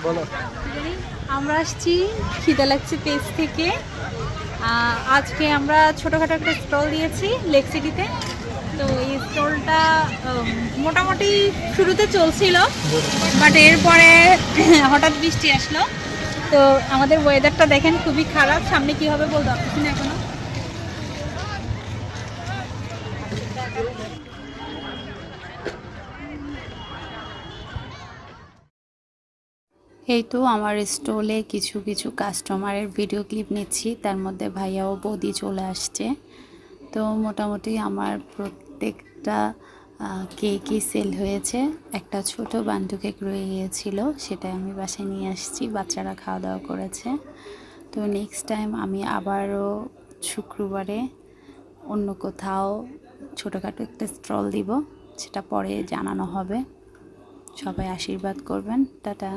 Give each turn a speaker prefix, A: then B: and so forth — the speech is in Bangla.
A: বলো।
B: আমরা আসছি খিদে লাগছে পেজ থেকে। আজকে আমরা ছোটোখাটো একটা স্টল দিয়েছি লেক সিটিতে। তো এই স্টলটা মোটামুটি শুরুতে চলছিল, বাট এরপরে হঠাৎ বৃষ্টি আসলো। তো আমাদের ওয়েদারটা দেখেন খুবই খারাপ, সামনে কী হবে বলতে পারতেছি না এখনো।
C: এই তো আমার স্টলে কিছু কিছু কাস্টমারের ভিডিও ক্লিপ নিচ্ছি, তার মধ্যে ভাইয়া ও বৌদি চলে আসছে। তো মোটামুটি আমার প্রত্যেকটা কেকই সেল হয়েছে। একটা ছোট বান্টু কেক রয়ে গিয়েছিল, সেটা আমি বাসায় নিয়ে আসছি, বাচ্চারা খাওয়া দাওয়া করেছে। তো নেক্সট টাইম আমি আবারও শুক্রবারে অন্য কোথাও ছোটোখাটো একটা স্টল দিব, সেটা পরে জানানো হবে। সবাই আশীর্বাদ করবেন। টাটা।